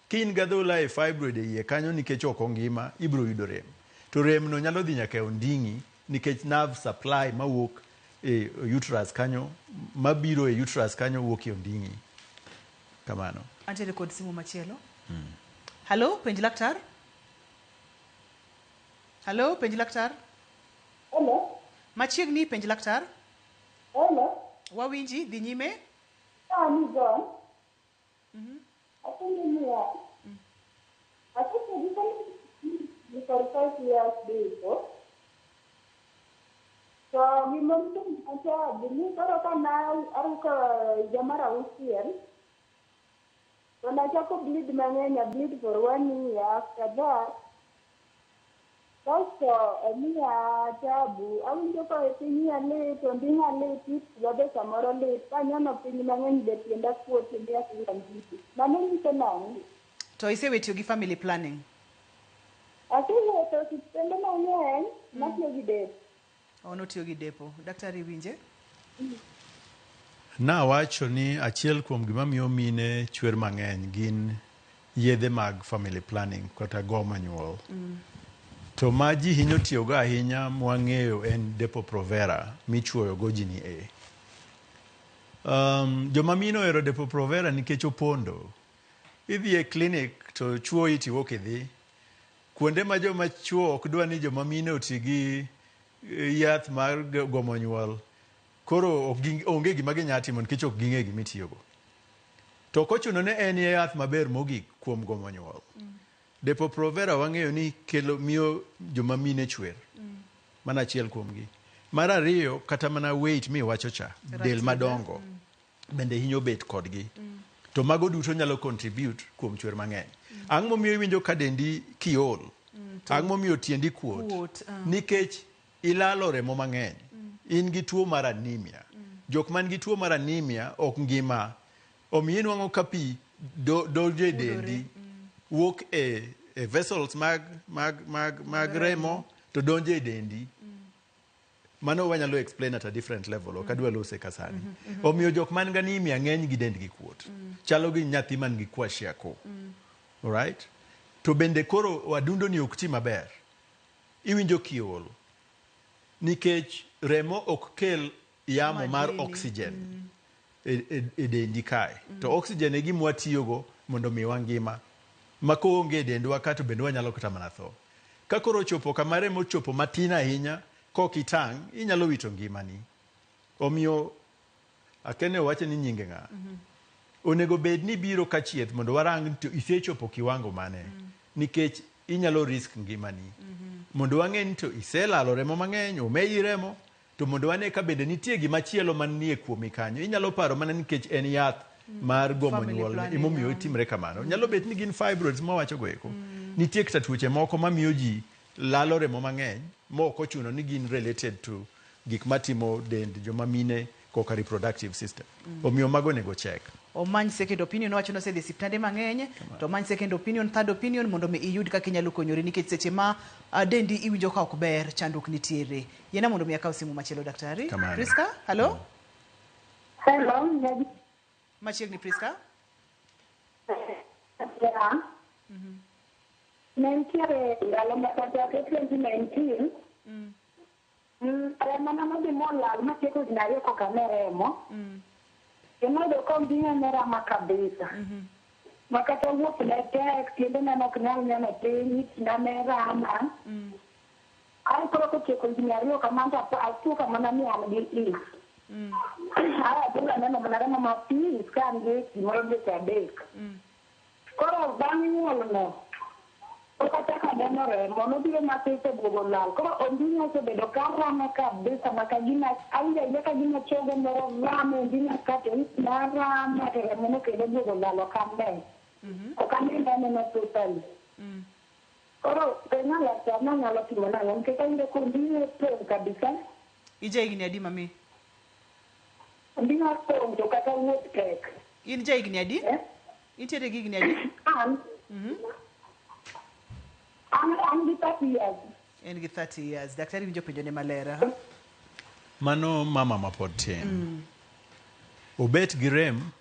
Ka in gadhola e fibroid e iye kanyo nikech ok ongima, ibiro yudo rem. To rem no nyalo dhi nyaka e onding'i nikech nerve supply mawuok e uterus kanyo, mabiro e uterus kanyo wuok e onding'i. Kamano. Antiere kod simu machielo. Halo, penj laktar. Halo, penj laktar. Hello. Machiegni penj laktar. Hello. Wawinji dhi nyime. Ni John. I think it's 45 years before. So we mentioned that the new now are Jamara Usiel. When I took a bleed, I bleed for 1 year. After that, also a near tabu. I will go for a thing late and being a late, whether tomorrow late. I know opinion that you end up for 10 years and Mamma is a man. So I say with your family planning. I think that it's spend a man, not your day. Oh, not your depo. Dr. Winje. Na wacho ni achiel kuom gima miyo mine chwer mang'eny gin yedhe mag family planning kata go manual. To ma ji hinyo tiyogo ahinya mwang'eyo en Depo-Provera michuoyo go jini e. Joma mine ohero Depo-Provera nikech opondo. Idhi e clinic to chuo iti wok idhi. Kuonde ma joma chuo ok dwa ni joma mine oti gi yath mar gomo nyuol. Koro onge gima ginya timo nikech ok ging'e gima itiyogo. To kochuno ne en yath maber mogik kuom gomo nyuol. Depo-Provera wang'eyo ni kelo miyo joma mine chwer. Mana achiel kuomgi. Mar ariyo kata mana weight mi wacho cha del madongo bende hinyo bet kodgi. To mago duto nyalo contribute kuom chwer mang'eny. Ang' momiyo iwinjo ka dendi kiol. Ang' momiyo tiendi kuot. Nikech ilalo remo mang'eny. In gi tuo mar anemia. Jok man gi tuo mar anemia ok ngima. Omiyo inwang'o ka pi donjo e dendi wuok e vessels mag remo to donjo e dendi. Mano wanyalo explain at a different level. Ok adwa lose kasani. Omiyo jok man gi anemia ng'eny gi dendgi kuot. Chalo gi nyathi man gi kwashiako. Alright? To bende koro wadundo ni ok ti maber. Iwinjo kiol. Nikech remo ok kel yamo mar oxygen e dendi kae. To oxygen e gima watiyogo mondo mi wangima. Ma koonge e dendwa kato bende wanyalo kata mana tho. Ka koro chopo kama remo chopo matin ahinya, kok itang', inyalo wito ngimani. Omiyo akene wache ni nyinge ng'a. Onego bed ni biro ka chieth mondo warang to isechopo kiwango mane. Nikech inyalo risk ngimani. Mondo wang'e ni to iselalo remo mang'eny, omeyi remo, to mondo wane ka bende nitie gima chielo man nie kuomi kanyo. Inyalo paro mana nikech en yath mar gomo nyuol emomiyo itimre kamano. Nyalo bet ni gin fibroids mawacho go eko. Nitie kata tuoche moko mamiyo ji lalo remo mang'eny, moko chuno ni gin related to gik matimo dend joma mine koka reproductive system. Omiyo mago nego check. Omany second opinion wacho nosedhi siptande mang'eny to omany second opinion, third opinion mondo mi iyud kaka inyalo konyori nikech seche ma dendi iwinjo ka ok ber chandruok nitiere. Yena mondo mi akaw simu machielo daktari. Priska, hello? Hello. Machiegni Priska? Yeah. Nentiere ndalo machake 2019. Mana madhi molal matieko dinario koka neremo. Kenodo kombinga nera makabisa. Makata wuoth ne tek, tiende neno ok nyal neno piny, na nerama. Ai koro kotieko dinario kamanta atuo kamana ni an gi is. Ai adula neno mana remo mapis ka an gi gimoro dweche adek. Koro bang' nyuol no, kata ka neno remo, nobiro matese buogo lal. Koro ondinga osebedo ka rame kabisa maka gima, awinja ka gima chogo moro rame, ondinga kate narama, to remo no kendo buogo lal okambe. Okambe neno totally. Koro penga laktar nyalo timo nang'o, nikech awinjo ka ondinga pong kabisa. Ija higni adi mami? Ondinga pong to kata wuoth tek. In ja higni adi? Intiere gi higni adi? I'm gi 30 years. En gi 30 years. Daktari winjo penjo ne malera. Mano mama mapod tin. Obet gi rem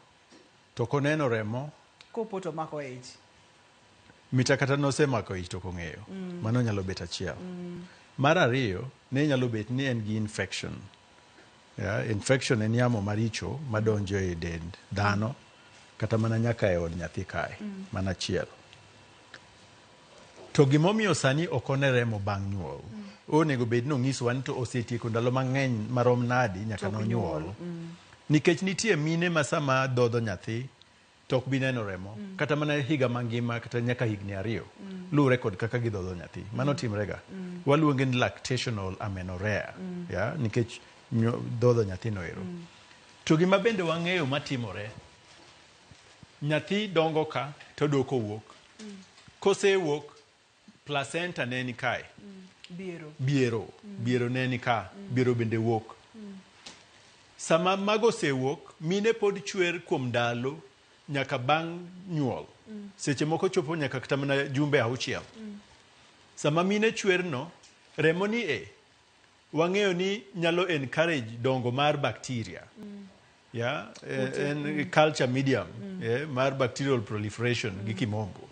to koneno remo. Kopoto mako ich. Mita kata nosemako ich to kong'eyo. Mano nyalo bet achiel. Mar ariyo, ne nyalo bet ni en gi infection. Infection en yamo maricho madonjo e dend dhano kata mana nyaka e od nyathi kae. Mana achiel. To gimomiyo sani okone remo bang' nyuol. Onego bed no ng'isowa ni to osetieko ndalo mang'eny marom nadi nyaka nonyuol. nikech nitie mine ma sama dhodho nyathi tok bi neno remo kata mana higa mangima kata nyaka higni 2 luwre kod kaka gidhodho nyathi mano timrega waluonge ni lactational amenorrhea ya nikech dhodho nyathino ero to gima bende wang'eyo matimore nyathi dongo ka to doko wuok kosewuok placenta ne ni kae biero ne ni ka biero bende wuok sama mago osewuok mine pod chwer kuom ndalo nyaka bang' nyuol seche moko chopo nyaka kata mana jumbe 6 sama mine chwerno remo ni wang'eyo ni nyalo encourage dongo mar bacteria en culture medium mar bacterial proliferation gi kimombo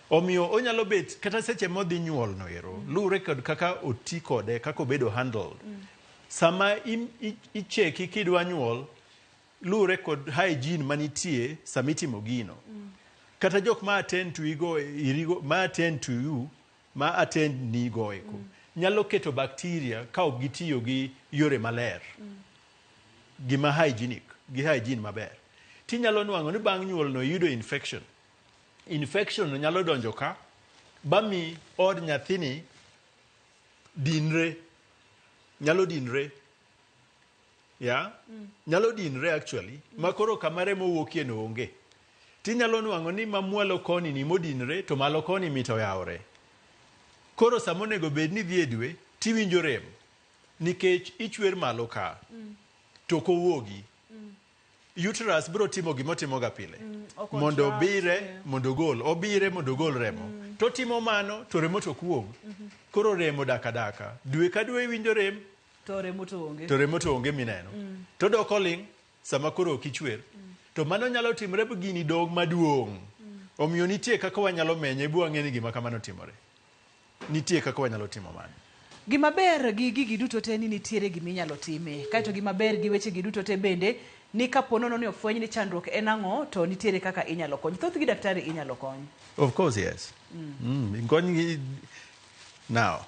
omiyo onyalo bet kata seche modhi nyuol no ero luwre kod kaka oti kode kaka obedo handled sama icheki kidwa nyuol luwre kod hygiene manitie sama itimo gino kata jok ma attend to you ma attend ni go eko nyalo keto bacteria ka ok gitiyo gi yore maler gima hygienic gi hygiene maber tinyalo nwang'o ni bang' nyuol no yudo infection no nyalo donjo ka bami od nyathini nyalo dinre nyalo dinre actually makoro kamare mowuokie no onge tinyalo nwang'o ni mamwalo koni ni modinre to malo koni mito yawre koro samonego bed ni dhi e dwe tiwinjo rem nikech ichwer malo ka to kowuogi uterus bro timo gimotimoga pile mondo obire mondo gol remo to timo mano to remo to kuog koro remo daka dwe ka dwe winjo rem to remo to onge mineno to doko ling sama koro kichwer to mano nyalo timre gini dog maduong' omiyo nitie kaka wanyalo menye bu wang'eni gima kamano timore nitie kaka wanyalo timo mano gima ber gi gigi duto te ni nitiere gima inyalo time kaito gima ber gi weche gi duto te bende ni kaponono ni ofweny ni chandruok en ang'o to nitiere kaka inyalo kony thoth gi daktari inyalo kony of course yes now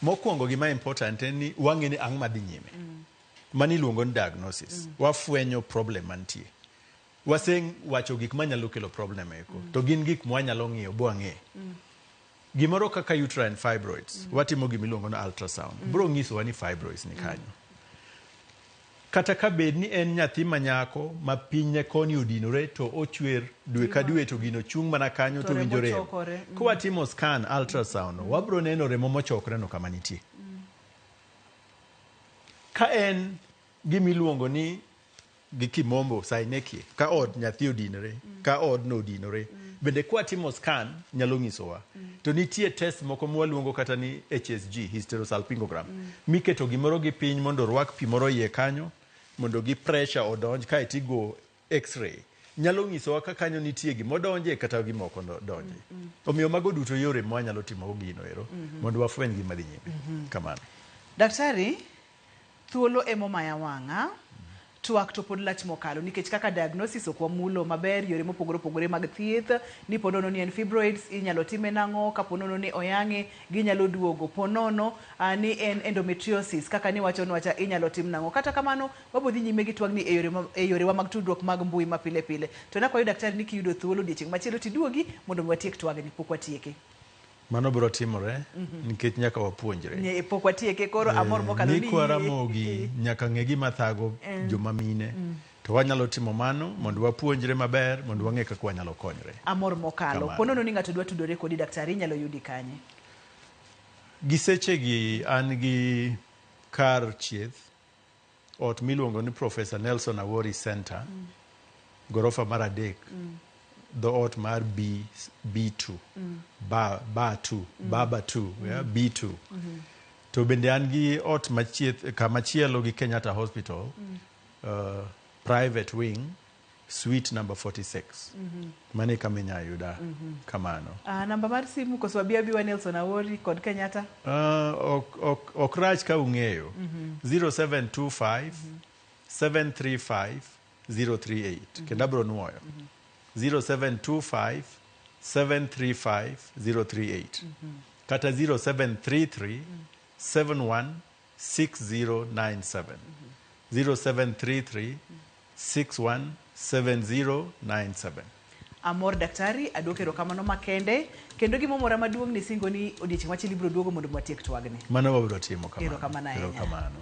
mokwongo gima important en ni wang'e ni ang' madhi nyime mani luongo ni diagnosis wafwenyo problem mantie wasewacho gik manyalo kelo problem eko to gin gik mwanyalo ng'iyo bo ang'e gimoro kaka uterine fibroids watimo gimiluongo ni ultrasound bro ng'isowa ni fibroids ni kanyo kata ka bed ni en nyathi manyako ma pinye koni odinore to ochwer dwe ka dwe to gino chung' mana kanyo to winjo rem kwatimo scan ultrasound wabro neno remo mochokre no kama nitie ka en gimiluongo ni gi kimombo synechia ka od nyathi odinore ka od no odinore bende kwatimo scan nyalo ng'isowa to nitie test moko mwaluongo kata ni HSG hysterosalpingogram miketo gimoro gi piny mondo rwak pi moro iye kanyo mondo gi pressure odonj ka itigo x-ray nyalo ng'isowa ka kanyo nitie gimodonje kata gimoko donje omiyo mago duto yore mwanyalo timo gino ero mondo wafweny gima dhi nyime kamano daktari thuolo emomaya wang'a twak to pod lach mokalo nikech kaka diagnosis ok wamulo maber yore mopogore opogore mag thieth ni ponono ni en fibroids inyalo time nang'o ka ponono ni oyang'e ginyalo duogo ponono ni en endometriosis kaka ni wacha inyalo tim nang'o kata kamano wabodhi nyime gi twagni e yorewa mag tudruok mag mbui ma pile pile to nakwayo daktari ni kiyudo thuolo odiechieng' machielo tiduogi mondo watiek twagni pok watieke mano biro timore nikech nyaka wapuonjre pok watieke koro amor mokalo ni kwa Ramogi nyaka ng'e gima thago joma mine to wanyalo timo mano mondo wapuonjre maber mondo wang'e kaka wanyalo konyre amor mokalo ponono ni ng'ato dwa tudore kodi daktari inyalo yudi kanye gisechegi an gi kar chieth ot miluongo ni Professor Nelson Awori Center gorofa mar 3 dhoot mar B2 Baba 2 B2 to bende an gi ot kamachielo gi Kenyatta Hospital private wing suite number 46 mane kama inyalo yuda kamano namba mar simu koso abiwa Nelson Awori kod Kenyatta ok rach ka ung'eyo 0725 735 038 kendo abro nuoyo 0725 735 038 kata 0733 716097 0733 617097. Amor daktari aduoke erokamano makende kendo gimomora maduong' ni singo ni odiochieng' machielo ibiro duogo mondo watiek twagne. Mano wabiro timo kamano. Erokamano ahinya. Erokamano.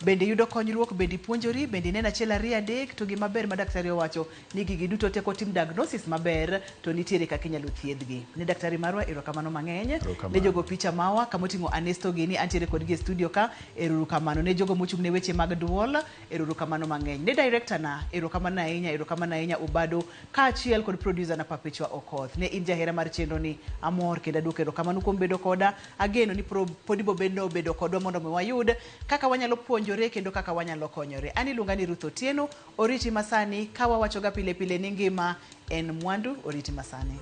Bende yudo konyruok, bende puonjori, bende neno achiel ariyo adek, to gima ber ma daktari owacho ni gigi duto teko tim diagnosis maber to nitiere kaka inyalo thiedhgi. Ne daktari marwa erokamano mang'eny. Ne jogo picha mawa kamoting'o Anesto Gini antiere kodgi e studio ka, erokamano. Ne jogo mochung' ne weche mag duol, erokamano mang'eny. Ne director na erokamano ahinya Obado kaachiel kod producer na Perpetua Okoth. Ne in jahera mar chenro ni amor kendo aduoko erokamano kuom bedo koda. Ageno ni pod ibo bedo kodwa mondo wayud kaka wanyalo puonjore kendo kaka wanyalo konyore. Ani luonga ni Ruth Otieno, oriti masani ka wawachoga pile pile ni ngima en mwandu, oriti masani.